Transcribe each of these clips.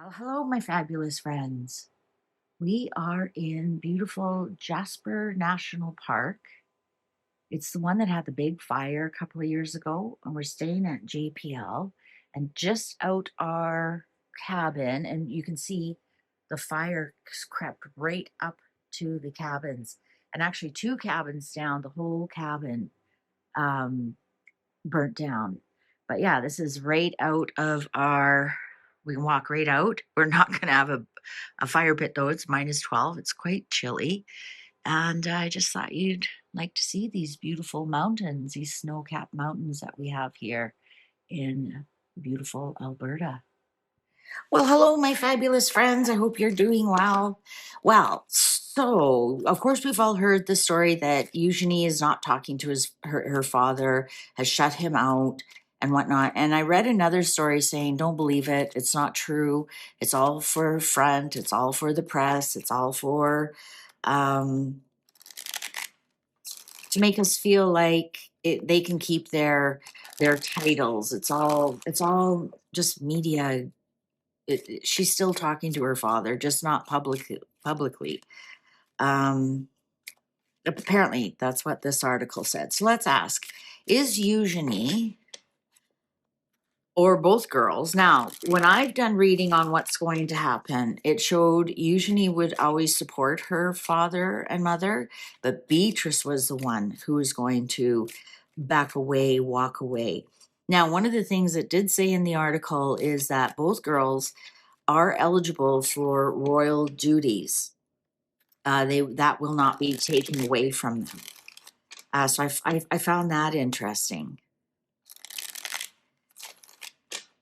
Well, hello, my fabulous friends. We are in beautiful Jasper National Park. It's the one that had the big fire a couple of years ago, and we're staying at JPL. And just out our cabin, and you can see the fire crept right up to the cabins, and actually two cabins down, the whole cabin um, burnt down. But yeah, this is right out of our, we can walk right out. We're not going to have a fire pit though. It's -12. It's quite chilly. And I just thought you'd like to see these beautiful mountains, these snow-capped mountains that we have here in beautiful Alberta. Well, hello, my fabulous friends. I hope you're doing well. Well, so of course we've all heard the story that Eugenie is not talking to her father, has shut him out and whatnot. And I read another story saying, don't believe it. It's not true. It's all for front. It's all for the press. It's all for um, to make us feel like they can keep their titles. It's all just media. She's still talking to her father, just not publicly. Um, Apparently, that's what this article said. So let's ask, is Eugenie or both girls? Now, when I've done reading on what's going to happen, it showed Eugenie would always support her father and mother, but Beatrice was the one who was going to back away, walk away. Now, one of the things it did say in the article is that both girls are eligible for royal duties. That will not be taken away from them. So I found that interesting.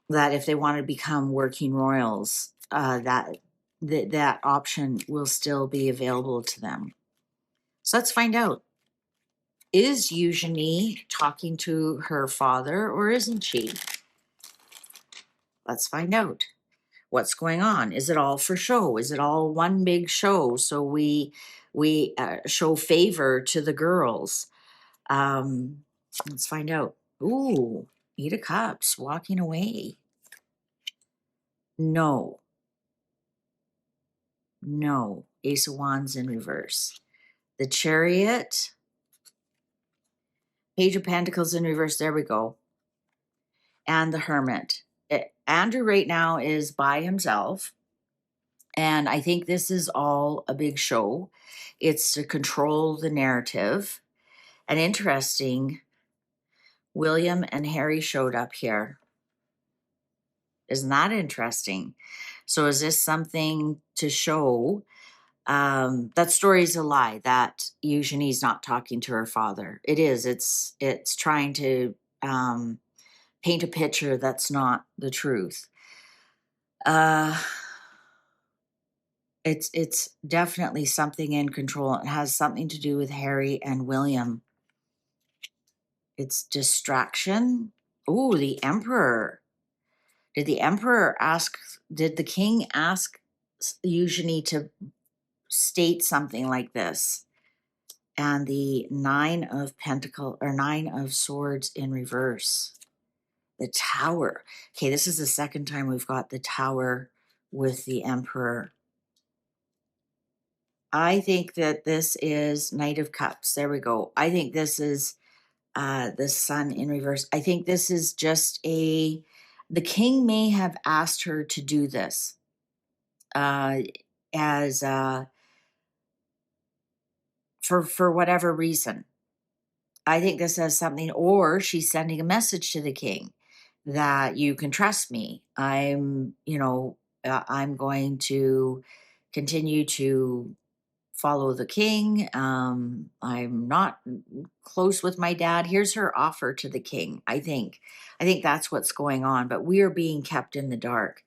That if they want to become working royals, that option will still be available to them. So let's find out. Is Eugenie talking to her father or isn't she? Let's find out. What's going on? Is it all for show? Is it all one big show? So we show favor to the girls. Let's find out. Ooh, Eight of Cups, walking away. No, no. Ace of Wands in reverse. The Chariot, Page of Pentacles in reverse. There we go. And the Hermit. Andrew right now is by himself. And I think this is all a big show. It's to control the narrative. And interesting, William and Harry showed up here. Isn't that interesting? So is this something to show that story's a lie, that Eugenie's not talking to her father? It is. It's trying to paint a picture that's not the truth. It's definitely something in control. It has something to do with Harry and William. It's distraction. Oh, the Emperor. Did the king ask Eugenie to state something like this? And the Nine of Swords in reverse. The Tower. Okay, this is the second time we've got the Tower with the Emperor. I think that this is Knight of Cups. There we go. I think this is the Sun in reverse. I think this is just the king may have asked her to do this as for whatever reason. I think this has something, or she's sending a message to the king that you can trust me. I'm going to continue to follow the king. I'm not close with my dad. Here's her offer to the king. I think that's what's going on, but we are being kept in the dark.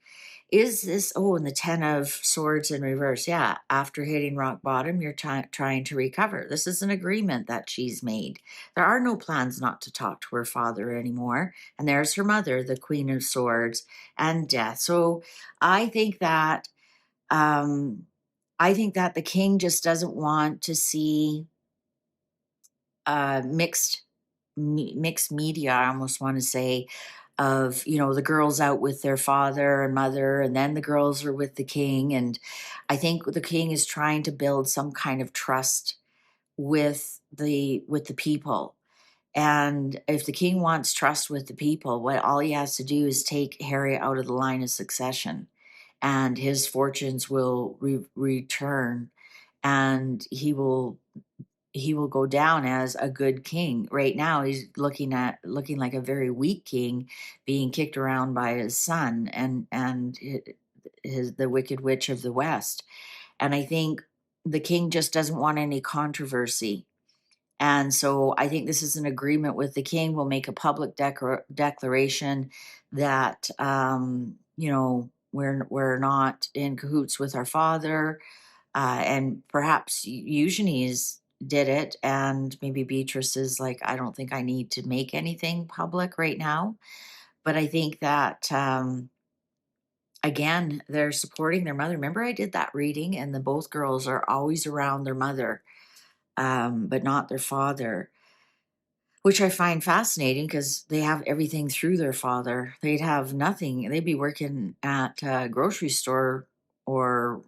Is this, and the 10 of Swords in reverse. Yeah, after hitting rock bottom, you're trying to recover. This is an agreement that she's made. There are no plans not to talk to her father anymore. And there's her mother, the Queen of Swords, and Death. So I think that the king just doesn't want to see mixed media, I almost want to say, of, you know, the girls out with their father and mother, and then the girls are with the king. And I think the king is trying to build some kind of trust with the people. And if the king wants trust with the people, what all he has to do is take Harry out of the line of succession, and his fortunes will return, and he will go down as a good king. Right now, he's looking like a very weak king, being kicked around by his son and the Wicked Witch of the West. And I think the king just doesn't want any controversy. And so I think this is an agreement with the king. We'll make a public declaration that, we're not in cahoots with our father. And perhaps Eugenie's did it. And maybe Beatrice is like, I don't think I need to make anything public right now. But I think that, again, they're supporting their mother. Remember, I did that reading, and the both girls are always around their mother, but not their father, which I find fascinating because they have everything through their father. They'd have nothing. They'd be working at a grocery store or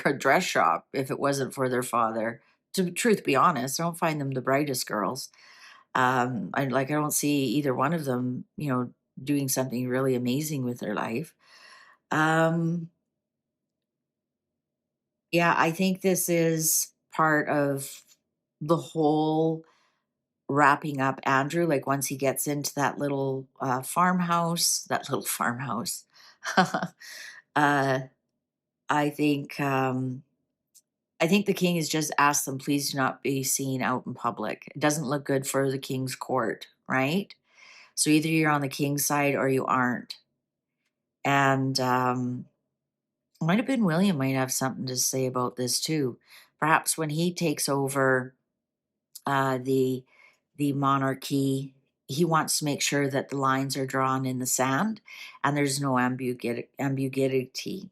a dress shop if it wasn't for their father. To truth be honest, I don't find them the brightest girls. I don't see either one of them, doing something really amazing with their life. Um, yeah, I think this is part of the whole wrapping up Andrew. Like once he gets into that little farmhouse, uh, I think I think the king has just asked them, please do not be seen out in public. It doesn't look good for the king's court, right? So either you're on the king's side or you aren't. And might have been William might have something to say about this too. Perhaps when he takes over the monarchy, he wants to make sure that the lines are drawn in the sand and there's no ambiguity.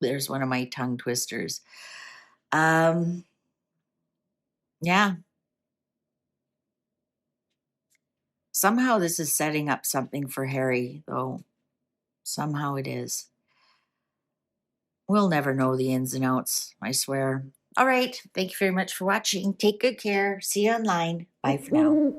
There's one of my tongue twisters. Um, yeah. Somehow this is setting up something for Harry, though. Somehow it is. We'll never know the ins and outs, I swear. All right. Thank you very much for watching. Take good care. See you online. Bye for now.